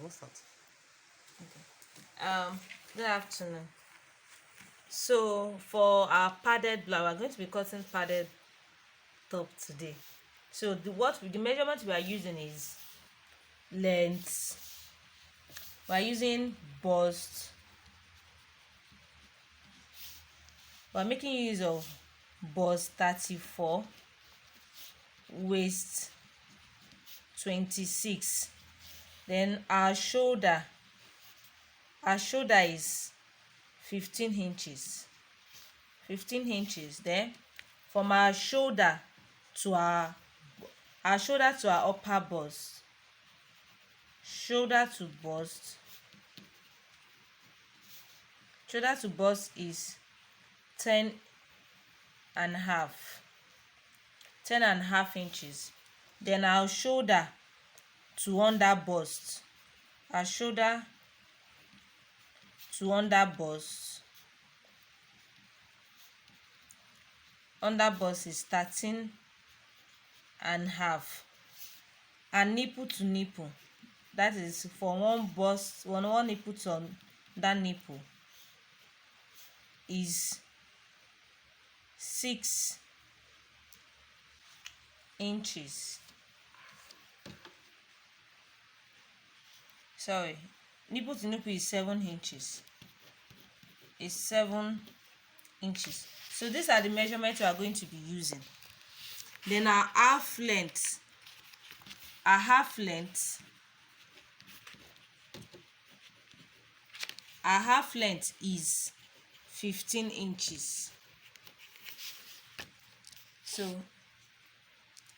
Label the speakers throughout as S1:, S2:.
S1: Let's start.
S2: Okay. Good afternoon. So for our padded blouse, we're going to be cutting padded top today. So the measurement we are using is length. We're using bust. We're making use of bust 34, waist 26. Then our shoulder is 15 inches. 15 inches. Then from our shoulder to our upper bust, shoulder to bust is 10 and a half inches. Then our shoulder to under bust, under bust is 13 and a half. And nipple to nipple, that is for one nipple to that nipple, is 6 inches. Sorry, nipple to nipple is 7 inches. Is 7 inches. So these are the measurements we are going to be using. Then our half length is 15 inches. So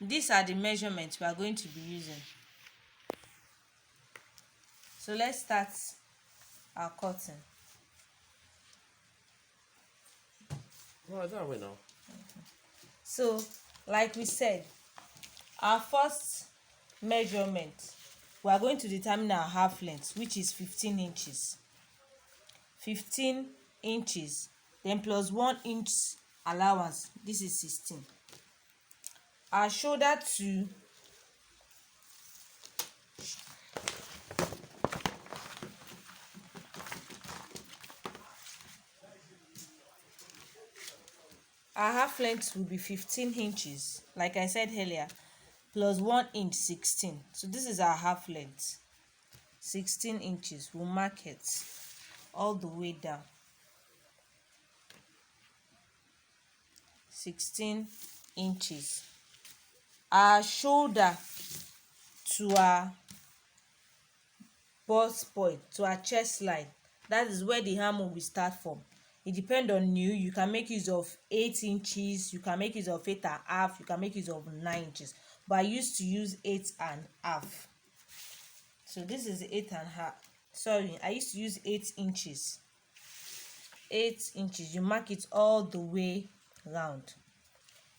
S2: these are the measurements we are going to be using. So let's start our cutting.
S1: Right, that way now.
S2: So like we said, our first measurement, we are going to determine our half length, which is 15 inches. 15 inches, then plus 1 inch allowance, this is 16. Our shoulder to our half length will be 15 inches, like I said earlier, plus 1 inch, 16. So this is our half length, 16 inches. We'll mark it all the way down, 16 inches. Our shoulder to our bust point, to our chest line, that is where the arm will start from. It depends on you. You can make use of 8 inches, you can make use of 8 and a half, you can make use of 9 inches, but I used to use 8 and a half. So this is 8 and a half. Sorry, I used to use 8 inches. 8 inches. You mark it all the way round.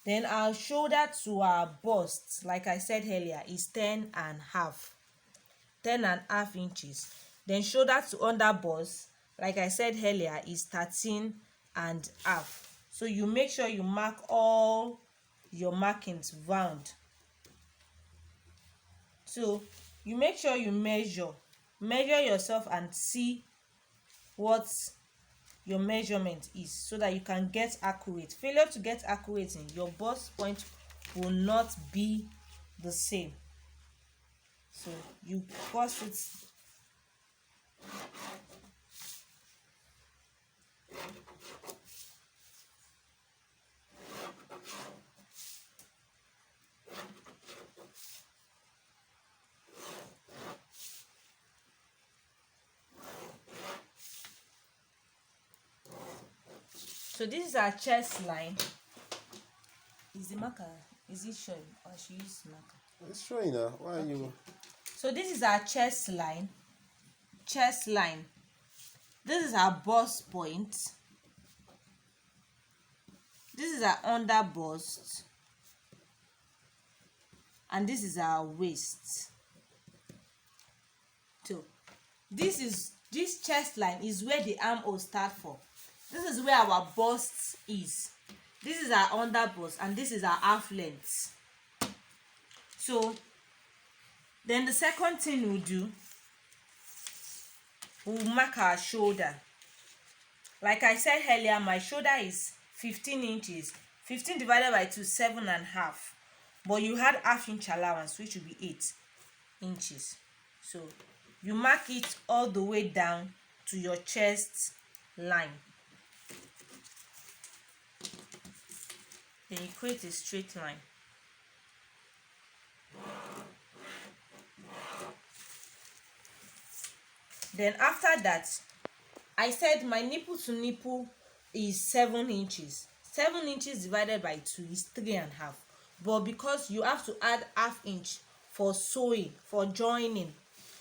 S2: Then our shoulder to our bust, like I said earlier, is 10 and a half. 10 and a half inches. Then shoulder to under bust, like I said earlier, is 13 and a half. So you make sure you mark all your markings round. So you make sure you measure yourself and see what your measurement is, so that you can get accurate. Failure to get accurate in your bust point will not be the same. So you bust it. So this is our chest line. Is the marker, is it showing, or should you use marker?
S1: It's showing now. Why are you?
S2: So this is our chest line. This is our bust point. This is our under bust. And this is our waist. So this chest line is where the armhole start from. This is where our bust is. This is our under bust, and this is our half length. So then the second thing we'll do we'll mark our shoulder. Like I said earlier, my shoulder is 15 inches. 15 divided by 2, 7.5. But you had half-inch allowance, which will be 8 inches. So you mark it all the way down to your chest line. Then you create a straight line. Then after that, I said my nipple to nipple is 7 inches. 7 inches divided by 2 is 3.5. But because you have to add half inch for sewing, for joining,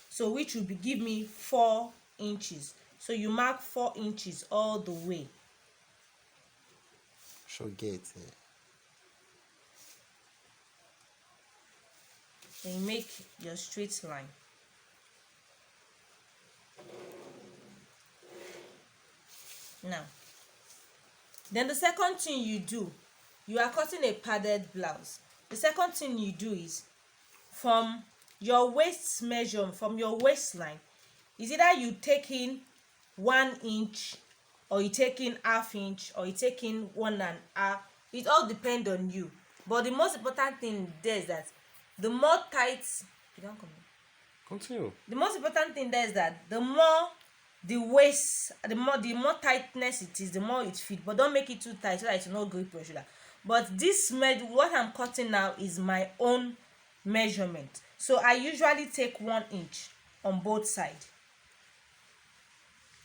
S2: so which will be give me 4 inches. So you mark 4 inches all the way.
S1: Show gate.
S2: Then you make your straight line. Now, then the second thing you do, you are cutting a padded blouse. The second thing you do is, from your waist measure, from your waistline, is either you take in 1 inch, or you take in half inch, or you take in 1.5. It all depends on you. But the most important thing there is that the more tight, you don't come in.
S1: Continue.
S2: The most important thing there is that the more the waist, the more tightness it is, the more it fits. But don't make it too tight so that it will not grip your shoulder. But this what I'm cutting now is my own measurement. So I usually take 1 inch on both sides.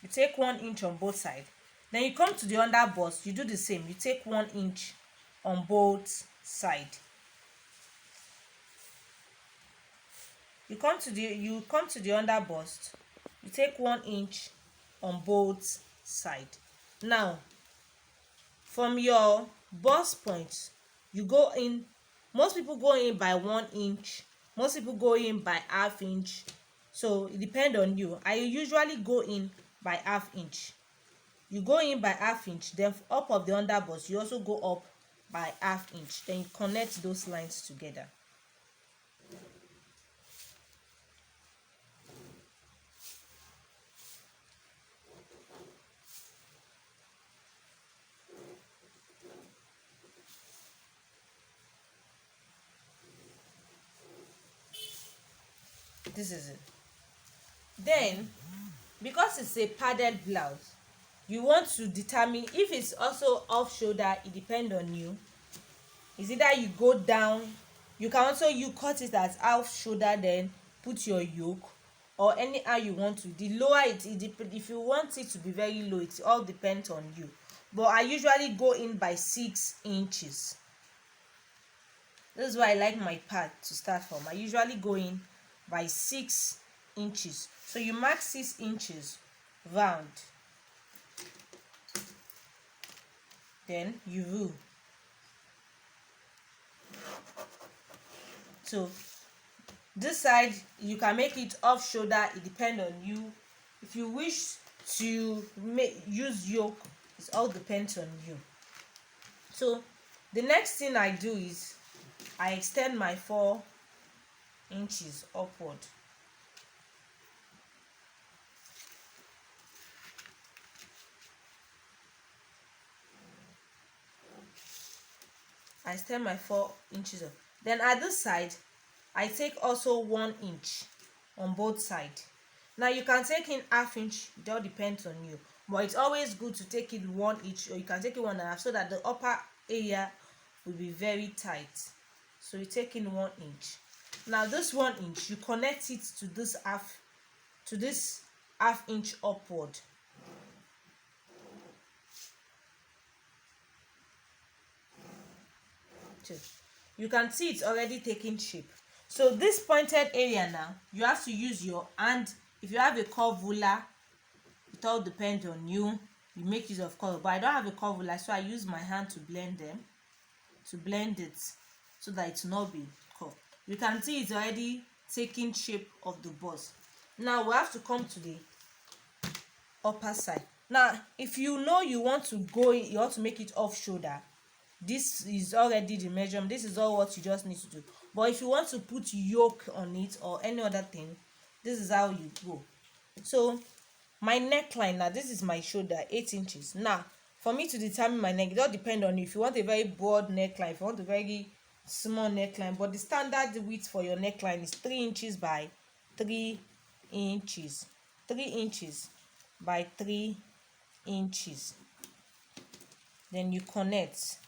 S2: You take 1 inch on both sides. Then you come to the under bust. You do the same. You take 1 inch on both sides. You come to the under bust. You take 1 inch on both sides. Now, from your bust point, you go in. Most people go in by 1 inch. Most people go in by half inch. So it depends on you. I usually go in by half inch. You go in by half inch. Then up of the under bust, you also go up by half inch. Then you connect those lines together. This is it. Then, because it's a padded blouse, you want to determine if it's also off shoulder. It depends on you. It's either you go down, you can also cut it as half shoulder, then put your yoke, or anyhow you want to. The lower if you want it to be very low, it all depends on you. But I usually go in by 6 inches. This is why I like my part to start from. I usually go in by 6 inches. So you mark 6 inches round. Then you rule. So this side you can make it off shoulder. It depends on you. If you wish to use yoke, it all depends on you. So the next thing I do is I extend my 4 inches upward. I extend my 4 inches up. Then at this side, I take also 1 inch on both sides. Now you can take in half inch. It all depends on you. But it's always good to take in 1 inch, or you can take in 1.5, so that the upper area will be very tight. So you take in 1 inch. Now this 1 inch, you connect it to this half inch upward. So you can see it's already taking shape. So this pointed area now, you have to use your hand. If you have a curve ruler, it all depends on you. You make use of curve, but I don't have a curve ruler, so I use my hand to blend it so that it will not be curved. You can see it's already taking shape of the bust. Now we have to come to the upper side. Now if you know you want to make it off shoulder, this is already the measurement. This is all what you just need to do. But if you want to put yoke on it or any other thing, this is how you go. So My neckline, now this is my shoulder, 8 inches. Now for me to determine my neck, it all depend on you. If you want a very broad neckline, if you want a very small neckline, but the standard width for your neckline is 3 inches by 3 inches, 3 inches by 3 inches. Then you connect.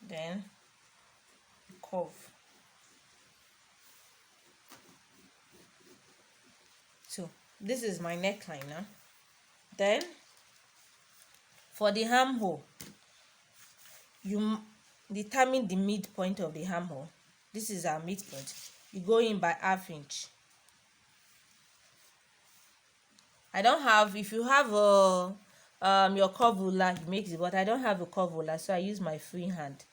S2: Then curve. So this is my neckline now. Then for the armhole, you determine the midpoint of the armhole. This is our midpoint. You go in by 1/2 inch. I don't have, if you have a your curve ruler, you make it, but I don't have a curve ruler, so I use my free hand.